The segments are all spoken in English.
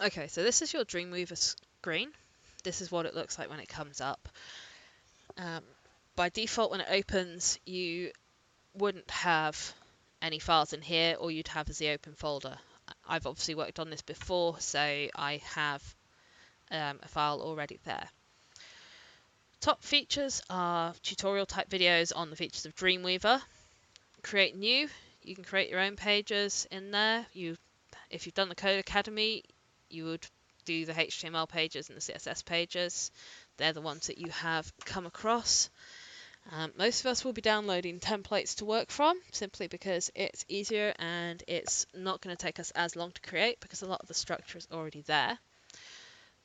Okay, so this is your Dreamweaver screen. This is what it looks like when it comes up. Um, by default, when it opens, you wouldn't have any files in here, all you'd have is the open folder. I've obviously worked on this before, so I have a file already there. Top features are tutorial type videos on the features of Dreamweaver. Create new, you can create your own pages in there. If you've done the Code Academy, you would do the HTML pages and the CSS pages. They're the ones that you have come across. Most of us will be downloading templates to work from, simply because it's easier and it's not going to take us as long to create because a lot of the structure is already there.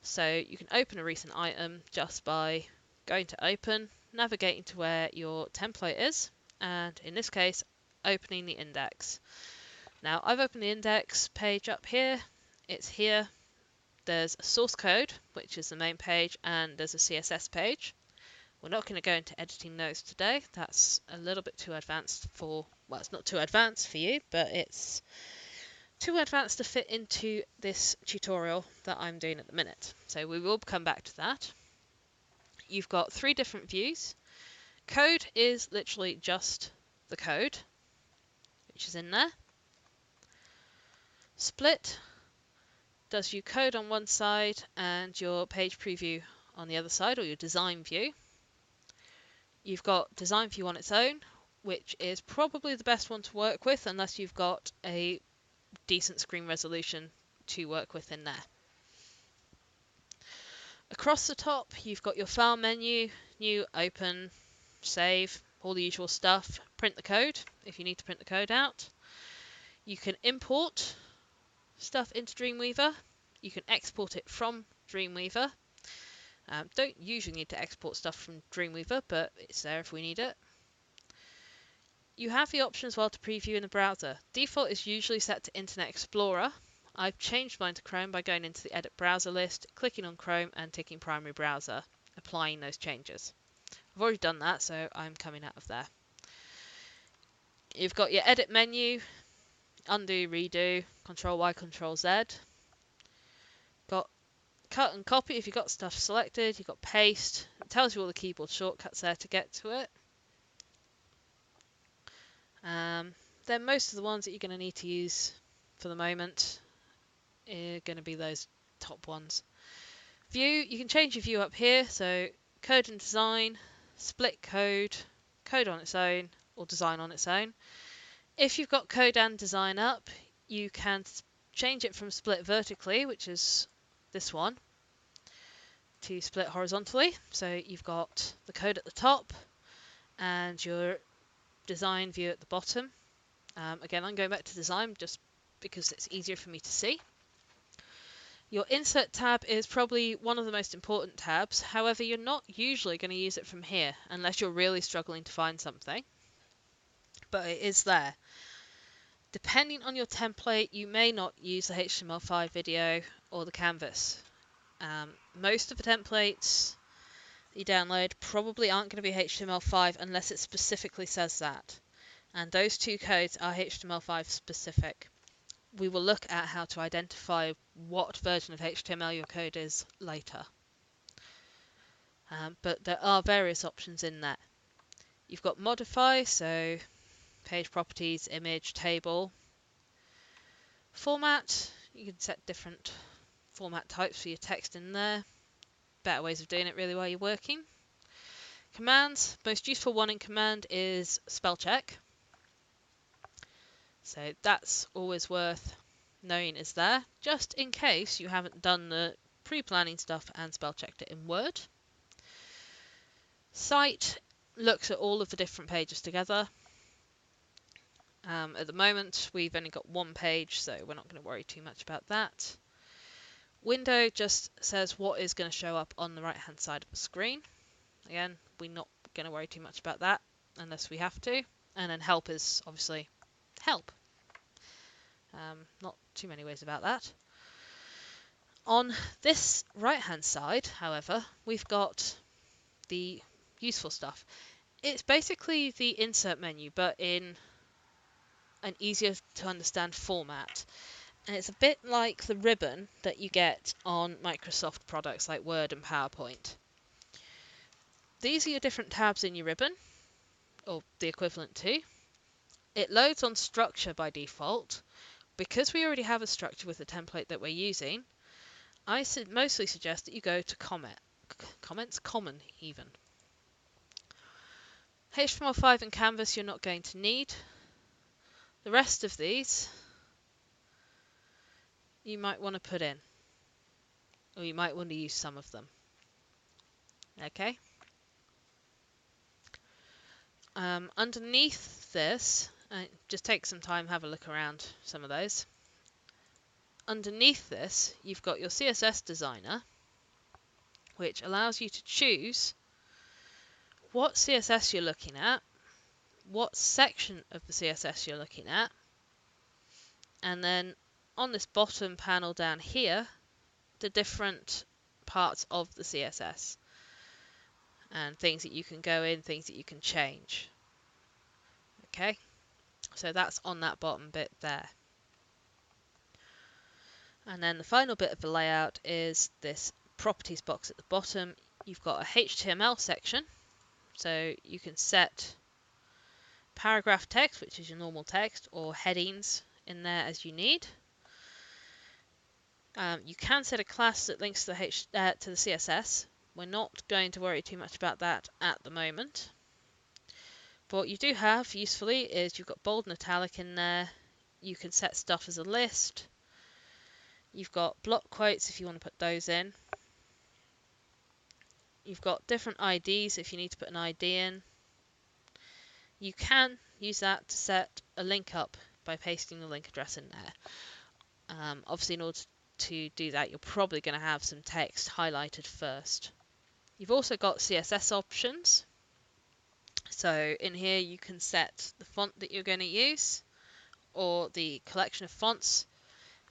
So you can open a recent item just by going to open, navigating to where your template is, and in this case, opening the index. Now I've opened the index page up here. It's here. There's a source code, which is the main page, and there's a CSS page. We're not going to go into editing those today. That's a little bit too advanced for, well, it's not too advanced for you, but it's too advanced to fit into this tutorial that I'm doing at the minute. So we will come back to that. You've got 3 different views. Code is literally just the code, which is in there. Split does your code on one side and your page preview on the other side, or your design view. You've got design view on its own, which is probably the best one to work with unless you've got a decent screen resolution to work with in there. Across the top, you've got your file menu, new, open, save, all the usual stuff. Print the code if you need to print the code out. You can import stuff into Dreamweaver. You can export it from Dreamweaver. Don't usually need to export stuff from Dreamweaver, but it's there if we need it. You have the option as well to preview in the browser. Default is usually set to Internet Explorer. I've changed mine to Chrome by going into the Edit Browser list, clicking on Chrome and ticking Primary Browser, applying those changes. I've already done that, so I'm coming out of there. You've got your Edit menu, Undo, Redo, Control-Y, Control-Z. Got Cut and Copy if you've got stuff selected. You've got Paste. It tells you all the keyboard shortcuts there to get to it. Then most of the ones that you're going to need to use for the moment are going to be those top ones. View, you can change your view up here, so code and design, split code, code on its own, or design on its own. If you've got code and design up, you can change it from split vertically, which is this one, to split horizontally. So you've got the code at the top and your design view at the bottom. Again, I'm going back to design just because it's easier for me to see. Your insert tab is probably one of the most important tabs. However, you're not usually going to use it from here unless you're really struggling to find something. But it is there. Depending on your template, you may not use the HTML5 video or the canvas. Most of the templates you download probably aren't going to be HTML5 unless it specifically says that. And those 2 codes are HTML5 specific. We will look at how to identify what version of HTML your code is later. But there are various options in there. You've got modify, so page properties, image, table. Format, you can set different format types for your text in there. Better ways of doing it really while you're working. Commands, most useful one in command is spell check. So that's always worth knowing is there, just in case you haven't done the pre-planning stuff and spell checked it in Word. Cite looks at all of the different pages together. At the moment, we've only got one page, so we're not going to worry too much about that. Window just says what is going to show up on the right-hand side of the screen. Again, we're not going to worry too much about that unless we have to. And then help is obviously help. Not too many ways about that. On this right-hand side, however, we've got the useful stuff. It's basically the insert menu, but in an easier to understand format. And it's a bit like the ribbon that you get on Microsoft products like Word and PowerPoint. These are your different tabs in your ribbon, or the equivalent to. It loads on structure by default. Because we already have a structure with the template that we're using, I mostly suggest that you go to comments, common even. HTML5 and Canvas you're not going to need. The rest of these you might want to put in, or you might want to use some of them. Okay. Underneath this, just take some time, have a look around some of those. Underneath this, you've got your CSS designer, which allows you to choose what CSS you're looking at, what section of the CSS you're looking at, and then on this bottom panel down here, the different parts of the CSS and things that you can go in, things that you can change. Okay, so that's on that bottom bit there. And then the final bit of the layout is this properties box at the bottom. You've got a HTML section, so you can set paragraph text, which is your normal text, or headings in there as you need. You can set a class that links to the CSS. We're not going to worry too much about that at the moment. But what you do have, usefully, is you've got bold and italic in there. You can set stuff as a list. You've got block quotes if you want to put those in. You've got different IDs if you need to put an ID in. You can use that to set a link up by pasting the link address in there. Obviously, in order to do that, you're probably going to have some text highlighted first. You've also got CSS options. So in here you can set the font that you're going to use, or the collection of fonts,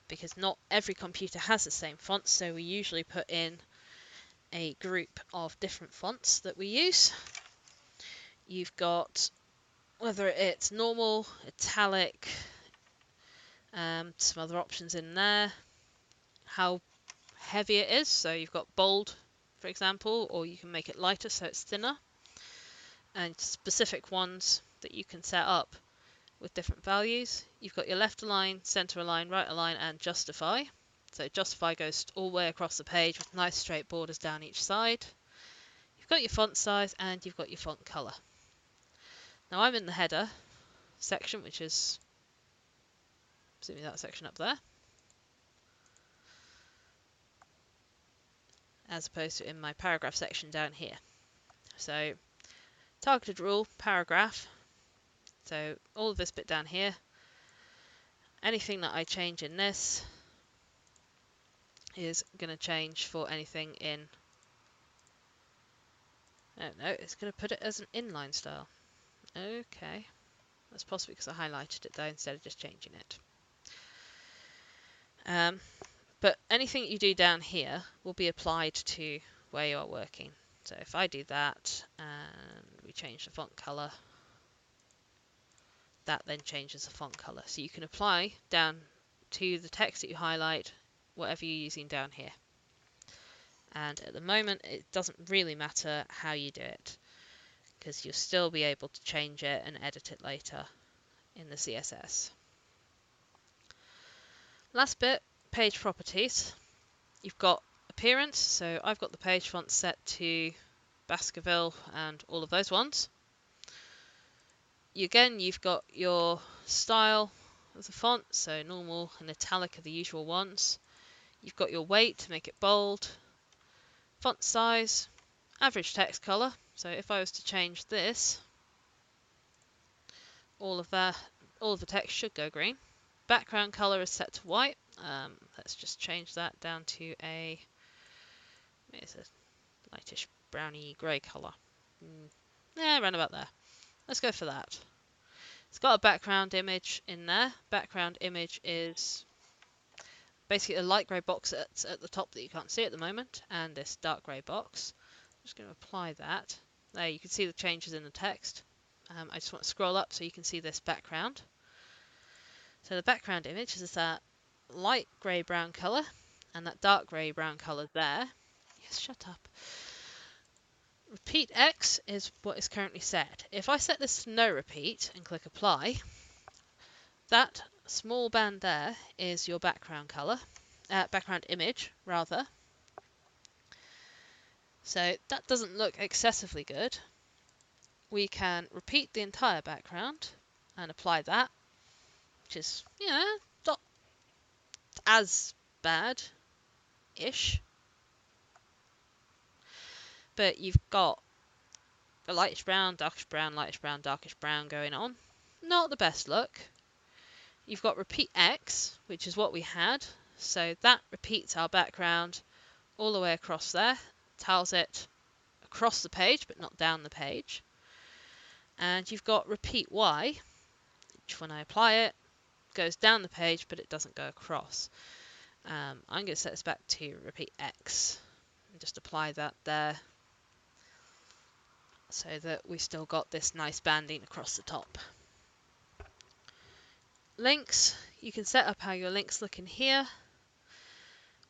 because not every computer has the same font, so we usually put in a group of different fonts that we use. You've got whether it's normal, italic, some other options in there, how heavy it is, so you've got bold, for example, or you can make it lighter so it's thinner, and specific ones that you can set up with different values. You've got your left align, center align, right align, and justify. So justify goes all the way across the page with nice straight borders down each side. You've got your font size and you've got your font color. Now I'm in the header section, which is presumably that section up there, as opposed to in my paragraph section down here. So targeted rule, paragraph. So all of this bit down here, anything that I change in this is going to change for anything in, oh no, it's going to put it as an inline style. Okay, that's possibly because I highlighted it though instead of just changing it. But anything you do down here will be applied to where you are working. So if I do that and we change the font color, that then changes the font color. So you can apply down to the text that you highlight whatever you're using down here. And at the moment it doesn't really matter how you do it, because you'll still be able to change it and edit it later in the CSS. Last bit, page properties. You've got appearance, so I've got the page font set to Baskerville and all of those ones. Again, you've got your style of the font, so normal and italic are the usual ones. You've got your weight to make it bold, font size, average text color. So if I was to change this, all of the text should go green. Background color is set to white. Let's just change that down to it's a lightish browny grey colour. Yeah, around about there. Let's go for that. It's got a background image in there. Background image is basically a light grey box that's at the top that you can't see at the moment, and this dark grey box. I'm just going to apply that. There, you can see the changes in the text. I just want to scroll up so you can see this background. So the background image is that light grey-brown colour and that dark grey-brown colour there. Yes, shut up. Repeat X is what is currently set. If I set this to no repeat and click apply, that small band there is your background colour, background image rather. So that doesn't look excessively good. We can repeat the entire background and apply that, which is, not as bad-ish. But you've got a lightish brown, darkish brown, lightish brown, darkish brown going on. Not the best look. You've got repeat X, which is what we had. So that repeats our background all the way across there, tells it across the page but not down the page. And you've got repeat Y, which when I apply it, goes down the page but it doesn't go across. I'm going to set this back to repeat X and just apply that there so that we've still got this nice banding across the top. Links, you can set up how your links look in here.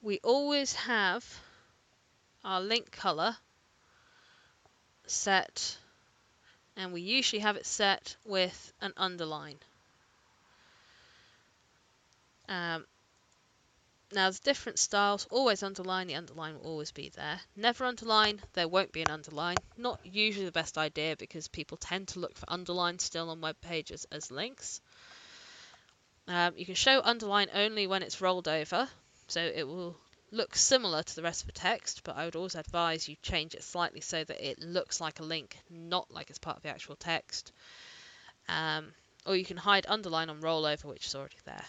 We always have our link color set, and we usually have it set with an underline. Now there's different styles. Always underline, the underline will always be there. Never underline, there won't be an underline. Not usually the best idea because people tend to look for underlines still on web pages as links. You can show underline only when it's rolled over, so it will look similar to the rest of the text, but I would always advise you change it slightly so that it looks like a link, not like it's part of the actual text. Or you can hide underline on rollover, which is already there.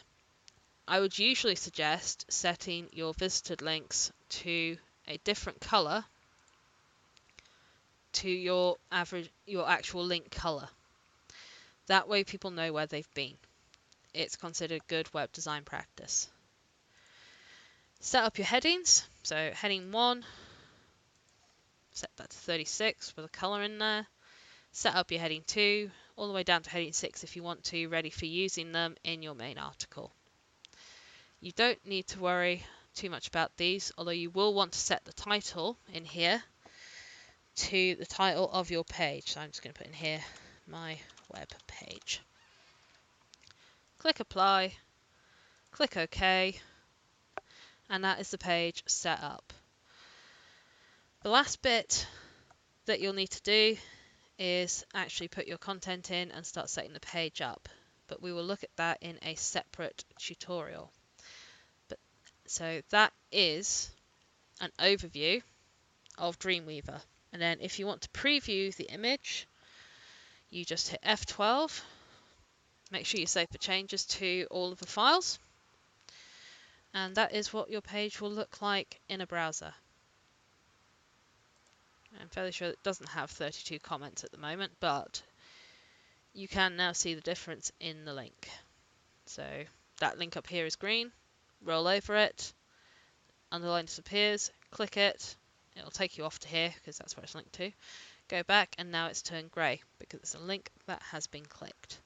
I would usually suggest setting your visited links to a different colour to your actual link colour. That way people know where they've been. It's considered good web design practice. Set up your headings. So heading 1, set that to 36 with a colour in there. Set up your heading 2, all the way down to heading 6 if you want to, ready for using them in your main article. You don't need to worry too much about these, although you will want to set the title in here to the title of your page. So I'm just going to put in here, my web page. Click apply, click OK, and that is the page set up. The last bit that you'll need to do is actually put your content in and start setting the page up. But we will look at that in a separate tutorial. So that is an overview of DreamWeaver. And then if you want to preview the image, you just hit F12. Make sure you save the changes to all of the files. And that is what your page will look like in a browser. I'm fairly sure it doesn't have 32 comments at the moment, but you can now see the difference in the link. So that link up here is green. Roll over it, underline disappears, click it, it'll take you off to here because that's where it's linked to. Go back and now it's turned grey because it's a link that has been clicked.